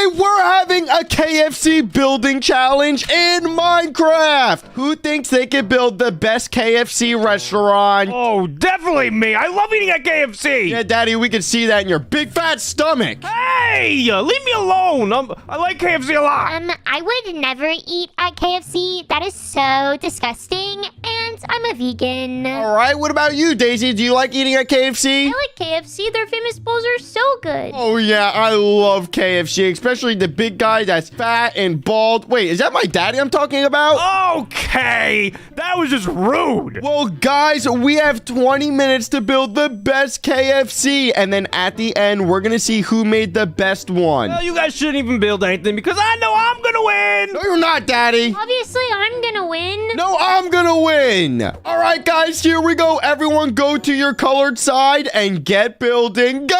Today, we're having a KFC building challenge in Minecraft. Who thinks they can build the best KFC restaurant? Oh, definitely me. I love eating at KFC. Yeah, Daddy, we can see that in your big fat stomach. Hey, leave me alone. I like KFC a lot. I would never eat at KFC. That is so disgusting, and I'm a vegan. All right, what about you, Daisy? Do you like eating at KFC? I like KFC. Their famous bowls are so good. Oh, yeah, I love KFC, especially the big guy that's fat and bald. Wait, is that my daddy I'm talking about? Okay, that was just rude. Well, guys, we have 20 minutes to build the best KFC, and then at the end, we're going to see who made the best one. Well, you guys shouldn't even build anything because I know I'm going to win. No, you're not, Daddy. Obviously, I'm gonna win. No, I'm gonna win. All right, guys, here we go. Everyone go to your colored side and get building. Go!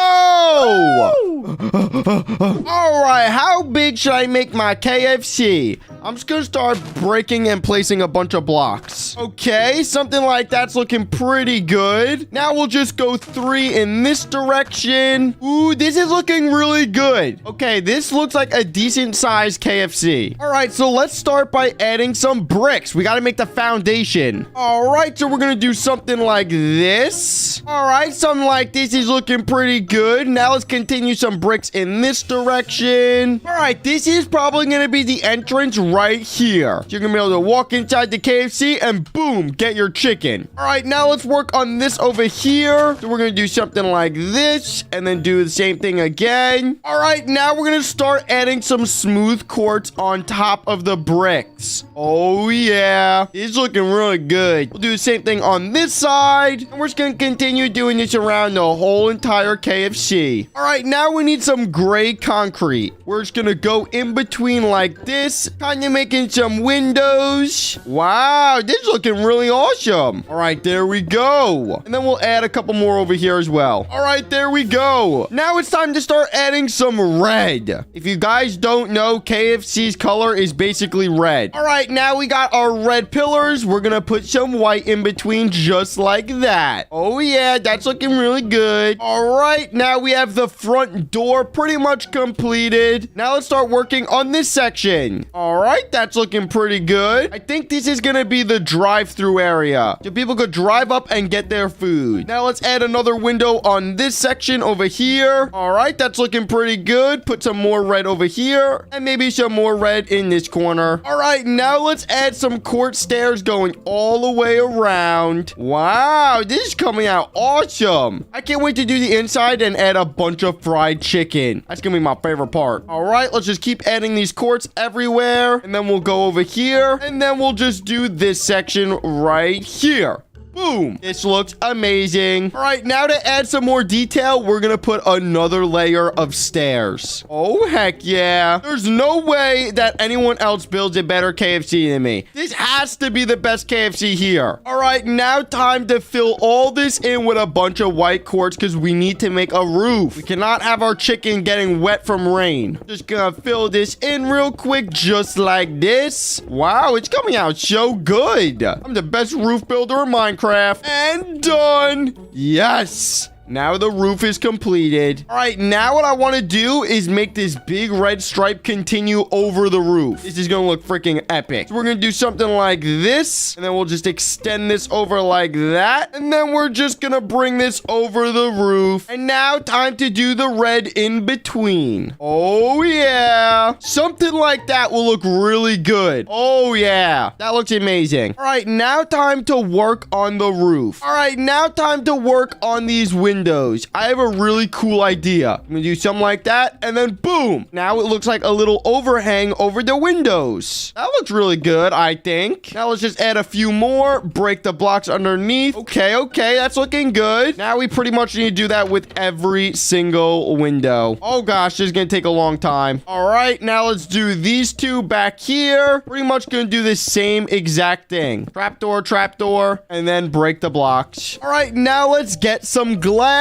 All right, how big should I make my KFC? I'm just gonna start breaking and placing a bunch of blocks. Okay, something like that's looking pretty good. Now we'll just go 3 in this direction. Ooh, this is looking really good. Okay, this looks like a decent sized KFC. All right, so let's start by adding some bricks. We gotta make the foundation. All right, so we're gonna do something like this. All right, something like this is looking pretty good. Now let's continue some bricks in this direction. All right, this is probably gonna be the entrance right here. So you're gonna be able to walk inside the KFC and boom, get your chicken. All right, now let's work on this over here. So we're gonna do something like this and then do the same thing again. All right, now we're gonna start adding some smooth quartz on top of the bricks. Oh yeah, it's looking really good. We'll do the same thing on this side, and we're just gonna continue doing this around the whole entire KFC. All right, now we need some gray concrete. We're just gonna go in between like this, kind of making some windows. Wow, this is looking really awesome. All right, there we go. And then we'll add a couple more over here as well. All right, there we go. Now it's time to start adding some red. If you guys don't know, KFC's color is basically red. All right, now we got our red pillars. We're gonna put some white in between just like that. Oh yeah, that's looking really good. All right, now we have the front door pretty much completed. Now let's start working on this section. All right, that's looking pretty good. I think this is gonna be the drive-through area, so people could drive up and get their food. Now let's add another window on this section over here. All right, that's looking pretty good. Put some more red over here, and maybe some more red in this corner. All right, now let's add some court stairs going all the way around. Wow, this is coming out awesome. I can't wait to do the inside and add a bunch of fried chicken. That's gonna be my favorite part. All right, let's just keep adding these courts everywhere, and then we'll go over here, and then we'll just do this section right here. Boom. This looks amazing. All right, now to add some more detail, we're gonna put another layer of stairs. Oh, heck yeah. There's no way that anyone else builds a better KFC than me. This has to be the best KFC here. All right, now time to fill all this in with a bunch of white quartz because we need to make a roof. We cannot have our chicken getting wet from rain. Just gonna fill this in real quick just like this. Wow, it's coming out so good. I'm the best roof builder in Minecraft. And done. Yes. Now the roof is completed. All right, now what I want to do is make this big red stripe continue over the roof. This is going to look freaking epic. So we're going to do something like this, and then we'll just extend this over like that. And then we're just going to bring this over the roof. And now time to do the red in between. Oh, yeah. Something like that will look really good. Oh, yeah. That looks amazing. All right, now time to work on the roof. All right, now time to work on these windows. I have a really cool idea. I'm gonna do something like that, and then boom. Now it looks like a little overhang over the windows. That looks really good, I think. Now let's just add a few more, break the blocks underneath. Okay, that's looking good. Now we pretty much need to do that with every single window. Oh gosh, this is gonna take a long time. All right, now let's do these two back here. Pretty much gonna do the same exact thing. Trapdoor, and then break the blocks. All right, now let's get some glass.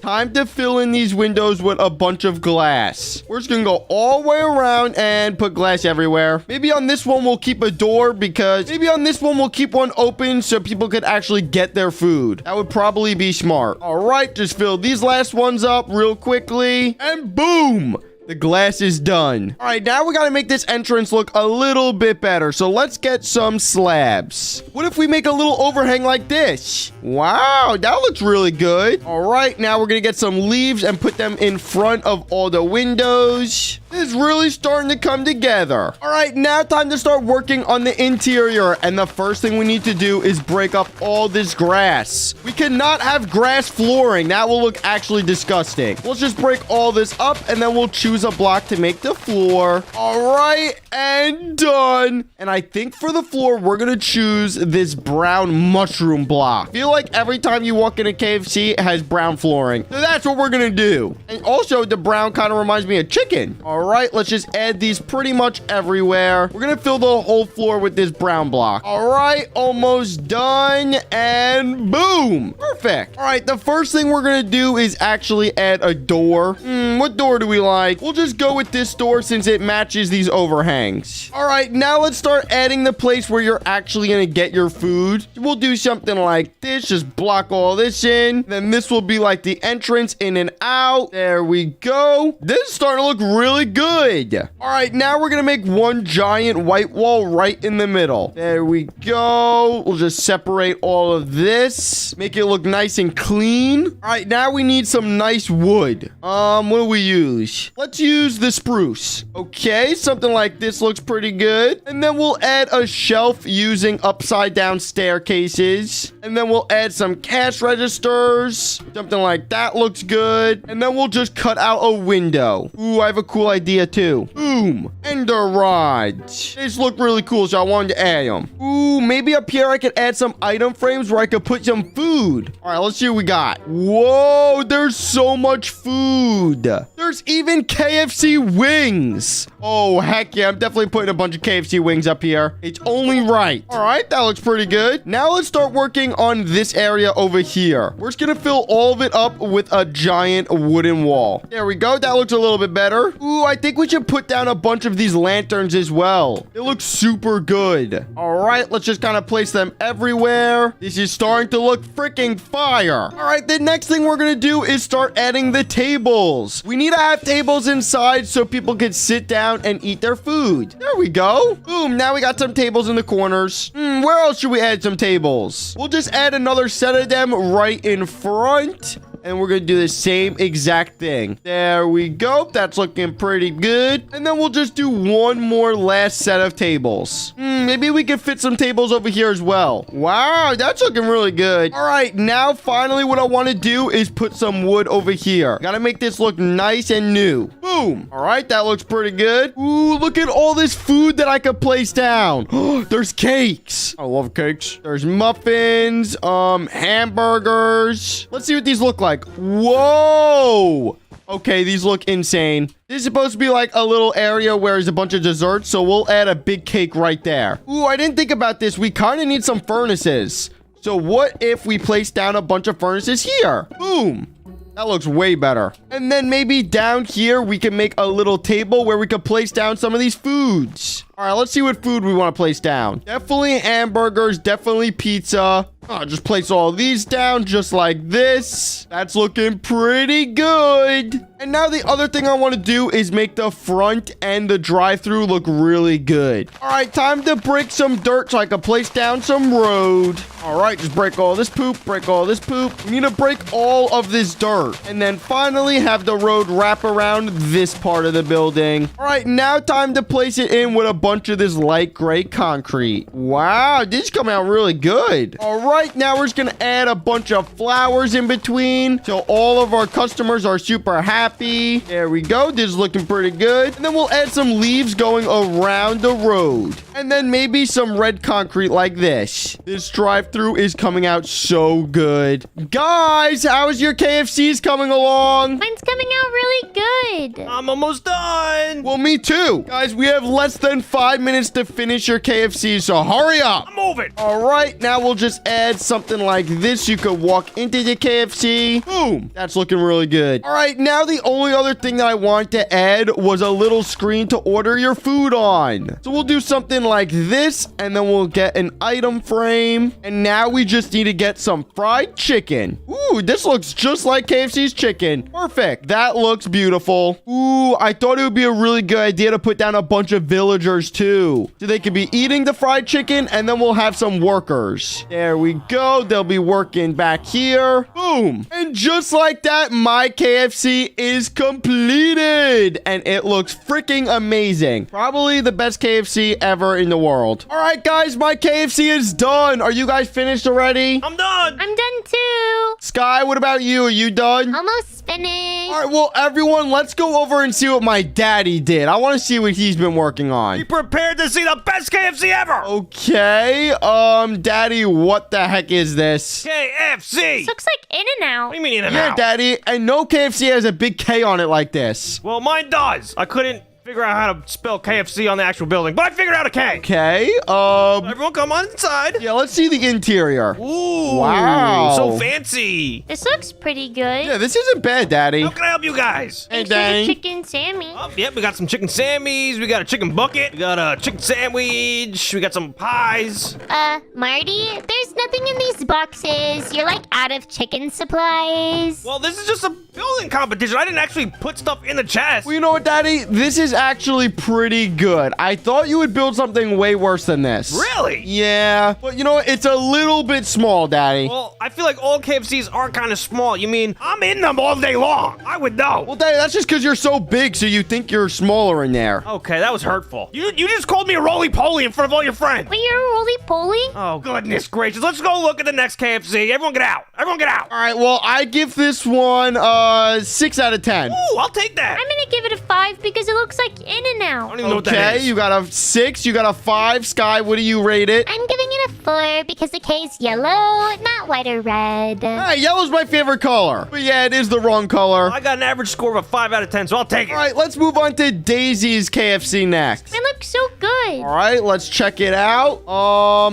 Time to fill in these windows with a bunch of glass. We're just gonna go all the way around and put glass everywhere. Maybe on this one we'll keep a door because maybe on this one we'll keep one open so people could actually get their food. That would probably be smart. All right, just fill these last ones up real quickly and boom. The glass is done. All right, now we got to make this entrance look a little bit better. So let's get some slabs. What if we make a little overhang like this? Wow, that looks really good. All right, now we're going to get some leaves and put them in front of all the windows. This is really starting to come together. All right, now time to start working on the interior. And the first thing we need to do is break up all this grass. We cannot have grass flooring. That will look actually disgusting. Let's just break all this up and then we'll choose a block to make the floor. All right, and done. And I think for the floor, we're going to choose this brown mushroom block. I feel like every time you walk in a KFC, it has brown flooring. So that's what we're going to do. And also, the brown kind of reminds me of chicken. All right, let's just add these pretty much everywhere. We're going to fill the whole floor with this brown block. All right, almost done. And boom. Perfect. All right, the first thing we're going to do is actually add a door. What door do we like? We'll just go with this door since it matches these overhangs. All right, now let's start adding the place where you're actually going to get your food. We'll do something like this. Just block all this in. Then this will be like the entrance in and out. There we go. This is starting to look really good. All right, now we're going to make one giant white wall right in the middle. There we go. We'll just separate all of this. Make it look nice and clean. All right, now we need some nice wood. What do we use? Let's use the spruce. Okay, something like this looks pretty good. And then we'll add a shelf using upside down staircases. And then we'll add some cash registers. Something like that looks good. And then we'll just cut out a window. Ooh, I have a cool idea too. Boom. Ender rods. These look really cool, so I wanted to add them. Ooh, maybe up here I could add some item frames where I could put some food. All right, let's see what we got. Whoa, there's so much food. There's even KFC wings. Oh, heck yeah. I'm definitely putting a bunch of KFC wings up here. It's only right. All right, that looks pretty good. Now let's start working on this area over here. We're just going to fill all of it up with a giant wooden wall. There we go. That looks a little bit better. Ooh, I think we should put down a bunch of these lanterns as well. It looks super good. All right, let's just kind of place them everywhere. This is starting to look freaking fire. All right, the next thing we're going to do is start adding the tables. We need to have tables inside so people can sit down and eat their food. There we go. Boom, now we got some tables in the corners. Where else should we add some tables? We'll just add another set of them right in front. And we're going to do the same exact thing. There we go. That's looking pretty good. And then we'll just do one more last set of tables. Maybe we can fit some tables over here as well. Wow, that's looking really good. All right, now finally what I want to do is put some wood over here. Got to make this look nice and new. Boom. All right, that looks pretty good. Ooh, look at all this food that I could place down. There's cakes. I love cakes. There's muffins, hamburgers. Let's see what these look like. Whoa. Okay, these look insane. This is supposed to be like a little area where there's a bunch of desserts, so we'll add a big cake right there. Ooh, I didn't think about this. We kind of need some furnaces. So what if we place down a bunch of furnaces here? Boom. That looks way better. And then maybe down here, we can make a little table where we could place down some of these foods. All right, let's see what food we want to place down. Definitely hamburgers, definitely pizza. Oh, just place all these down just like this. That's looking pretty good. And now the other thing I want to do is make the front and the drive-thru look really good. All right, time to break some dirt so I can place down some road. All right, just break all this poop, break all this poop. We need to break all of this dirt. And then finally have the road wrap around this part of the building. All right, now time to place it in with a bunch of this light gray concrete. Wow, this is coming out really good. All right, now we're just gonna add a bunch of flowers in between so all of our customers are super happy. There we go. This is looking pretty good. And then we'll add some leaves going around the road. And then maybe some red concrete like this. This drive-thru is coming out so good. Guys, how is your KFCs coming along? Mine's coming out really good. I'm almost done. Well, me too. Guys, we have less than 5 minutes to finish your KFC, so hurry up. I'm moving. All right, now we'll just add something like this. You could walk into the KFC. Boom. That's looking really good. All right, now the only other thing that I wanted to add was a little screen to order your food on. So we'll do something like this, and then we'll get an item frame. And now we just need to get some fried chicken. Ooh, this looks just like KFC's chicken. Perfect. That looks beautiful. Ooh, I thought it would be a really good idea to put down a bunch of villagers too, so they could be eating the fried chicken, and then we'll have some workers. There we go. They'll be working back here. Boom. And just like that, my KFC is completed, and it looks freaking amazing. Probably the best KFC ever in the world. All right, guys, my KFC is done. Are you guys finished already? I'm done. I'm done too. Sky, what about you? Are you done? Almost finished. All right, well, everyone, let's go over and see what my daddy did. I want to see what he's been working Be on. prepared to see the best KFC ever. Okay, Daddy, what the heck is this? KFC. This looks like In-N-Out. What do you mean in and Yeah, out? Daddy, and no KFC has a big K on it like this. Well, mine does. I couldn't figure out how to spell KFC on the actual building, but I figured out a K. Okay, Everyone come on inside. yeah, let's see the interior. Ooh. Wow. So fancy. This looks pretty good. Yeah, this isn't bad, Daddy. How can I help you guys? Hey, Thanks for the Daddy. chicken Sammy. Oh, yep, we got some chicken sammies. We got a chicken bucket. We got a chicken sandwich. We got some pies. Marty, there's nothing in these boxes. You're like out of chicken supplies. Well, this is just a building competition. I didn't actually put stuff in the chest. Well, you know what, Daddy? This is actually pretty good. I thought you would build something way worse than this. Really? Yeah, but you know what? It's a little bit small, Daddy. Well, I feel like all KFCs are kind of small. You mean I'm in them all day long? I would know. Well, Daddy, that's just because you're so big, so you think you're smaller in there. Okay, that was hurtful. You just called me a roly-poly in front of all your friends. Wait, you're a roly-poly? Oh, goodness gracious. Let's go look at the next KFC. Everyone get out. Everyone get out. All right, well, I give this one 6 out of 10. Ooh, I'll take that. I'm gonna give it a 5 because it looks like I In-N-Out. don't even know what that Okay, is. you got a 6, you got a 5. Sky, what do you rate it? I'm giving it a 4 because the K is yellow, not white or red. All right, yellow's my favorite color. But yeah, it is the wrong color. I got an average score of a 5 out of 10, so I'll take it. All right, let's move on to Daisy's KFC next. It looks so good. All right, let's check it out. What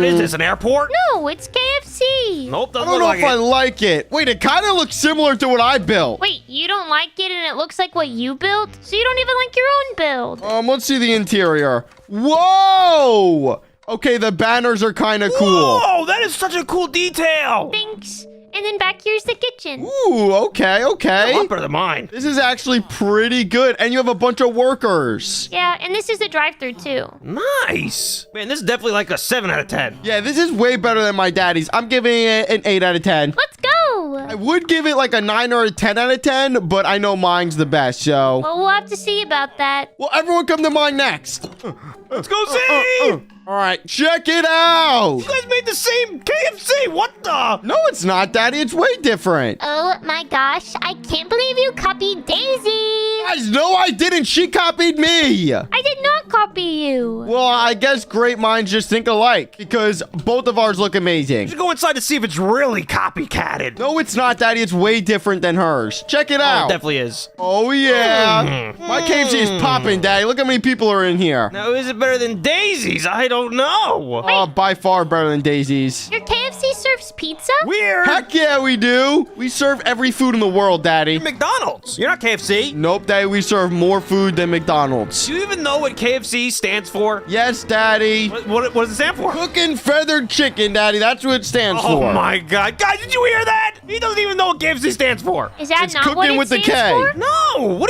is this, an airport? No, it's KFC. Nope, I doesn't don't look know like if I it. like it. Wait, it kind of looks similar to what I built. Wait, you don't like it and it looks like what you built? So you don't even like your own build. Let's see the interior. Whoa! Okay, the banners are kind of cool. Whoa, that is such a cool detail. Thanks. And then back here's the kitchen. Ooh, okay, A okay. lot better than mine. This is actually pretty good, and you have a bunch of workers. Yeah, and this is the drive-thru too. Nice. Man, this is definitely like a 7 out of 10. Yeah, this is way better than my daddy's. I'm giving it an 8 out of 10. Let's go. I would give it like a 9 or a 10 out of 10, but I know mine's the best, so. Well, we'll have to see about that. Well, everyone come to mine next. Let's go see. All right, check it out. You guys made the same KFC. What the? No, it's not, Daddy. It's way different. Oh my gosh, I can't believe you copied Daisy. Guys, no, I didn't. She copied me. I did not copy you. Well, I guess great minds just think alike, because both of ours look amazing. You should go inside to see if it's really copycatted. No, it's not, Daddy. It's way different than hers. Check it Oh, out. it definitely is. Oh, yeah. My KFC is popping, Daddy. Look how many people are in here. Now, is it better than Daisy's? I don't know. By far better than Daisy's. Your KFC serves pizza? Weird. Heck yeah, we do. We serve every food in the world, Daddy. McDonald's. You're not KFC. Nope, Daddy. We serve more food than McDonald's. Do you even know what KFC stands for? Yes, Daddy. What does it stand for? Cooking feathered chicken, Daddy. That's what it stands Oh for. my god. Guys, did you hear that? He doesn't even know what KFC stands for. Is that It's not what cooking it with the stands K. for? No. What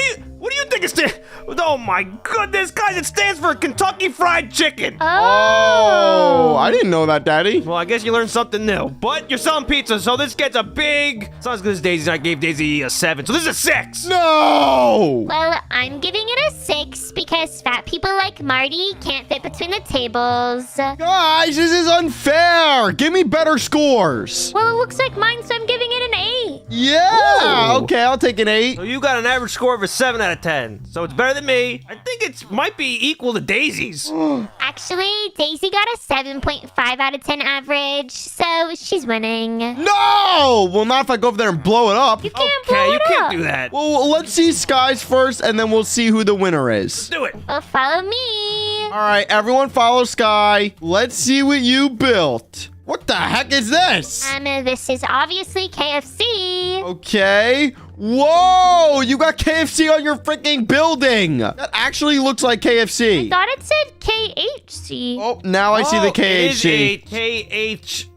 do you think it stands? Oh my goodness, guys, it stands for Kentucky Fried Chicken. Oh, I didn't know that, Daddy. Well, I guess you learned something new. But you're selling pizza, so this gets a big... It's not as good as Daisy's. I gave Daisy a 7, so this is a 6. No! Well, I'm giving it a 6 because fat people like Marty can't fit between the tables. Guys, this is unfair. Give me better scores. Well, it looks like mine, so I'm giving it an 8. Yeah. Ooh. Okay, I'll take an 8. So you got an average score of a 7 out of 10. So it's better than me. I think it might be equal to Daisy's. Actually, Daisy got a 7.5 out of 10 average, so she's winning. No! Well, not if I go over there and blow it up. You can't blow Okay, you it can't up. do that. Well, let's see Skies first, and then we'll see who the winner is. Do it. Well, follow me. All right, everyone follow Sky. Let's see what you built. What the heck is this? This is obviously KFC. Okay. Whoa! You got KFC on your freaking building. That actually looks like KFC. Thought it said K8 KFC. Oh, now I see the It is a KHC.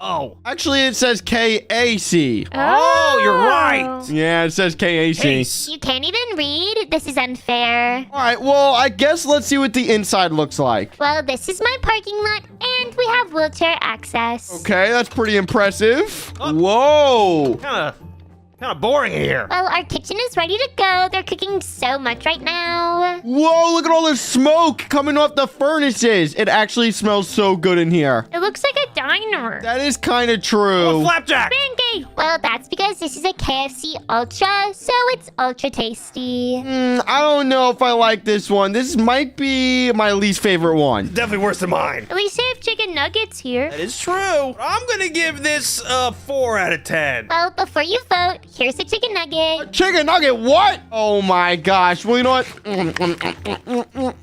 KHO. Actually, it says KAC. Oh, you're right. Yeah, it says KAC. Case. You can't even read? This is unfair. All right, well, I guess let's see what the inside looks like. Well, this is my parking lot, and we have wheelchair access. Okay, that's pretty impressive. Oh. Whoa. Kind of boring here. Well, our kitchen is ready to go. They're cooking so much right now. Whoa, look at all the smoke coming off the furnaces. It actually smells so good in here. It looks like a diner. That is kind of Oh, true. flapjack. Pancake. Well, that's because this is a KFC Ultra, so it's ultra tasty. I don't know if I like this one. This might be my least favorite one. Definitely worse than mine. At least they have chicken nuggets here. That is true. I'm going to give this a 4 out of 10. Well, before you vote, here's a chicken nugget. Chicken nugget, what? Oh my gosh. Well, you know what?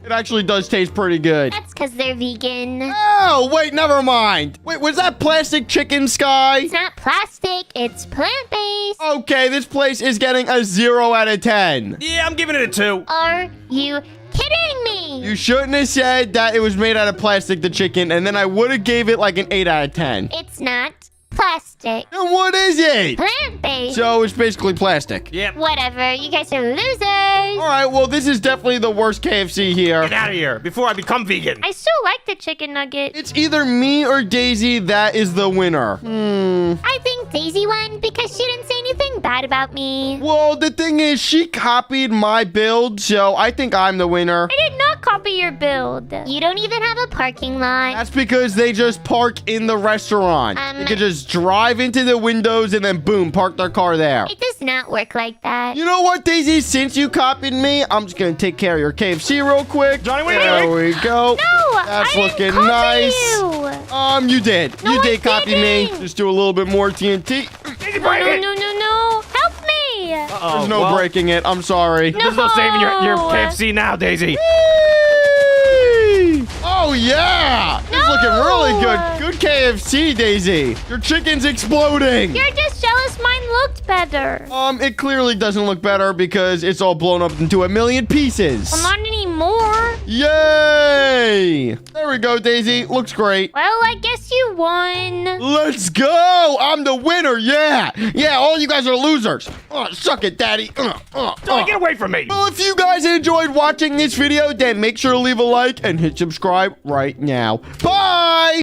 It actually does taste pretty good. That's because they're vegan. Oh, wait, never mind. Wait, was that plastic chicken, Sky? It's not plastic, it's plant-based. Okay, this place is getting a 0 out of 10. Yeah, I'm giving it a 2. Are you kidding me? You shouldn't have said that it was made out of plastic, the chicken, and then I would have gave it like an 8 out of 10. It's not plastic. Then what is it? Plant-based. So it's basically plastic. Yep. Whatever, you guys are losers. All right, well, this is definitely the worst KFC here. Get out of here before I become vegan. I still like the chicken nugget. It's either me or Daisy that is the winner. I think Daisy won because she didn't say anything bad about me. Well, the thing is, she copied my build, so I think I'm the winner. I did not copy your build. You don't even have a parking lot. That's because they just park in the restaurant. They could just drive into the windows and then boom, park their car there. It does not work like that. You know what, Daisy? Since you copied me, I'm just gonna take care of your KFC real quick. Johnny, wait, there wait. we go. No, That's I didn't looking copy nice. you. You did. No, you I did copy me. didn't. Just do a little bit more TNT. Easy, No, break no, it. no, no, no. Help me. There's no breaking it. I'm sorry. No. There's no saving your KFC now, Daisy. Oh, yeah. It's looking really good. Good KFC, Daisy. Your chicken's exploding. You're just jealous mine looked better. It clearly doesn't look better because it's all blown up into a million pieces. Well, not anymore. Yay! There we go, Daisy. Looks great. Well, I guess you won. Let's go! I'm the winner, yeah! Yeah, all you guys are losers. Suck it, Daddy. Johnny, get away from me. Well, if you guys enjoyed watching this video, then make sure to leave a like and hit subscribe right now. Bye!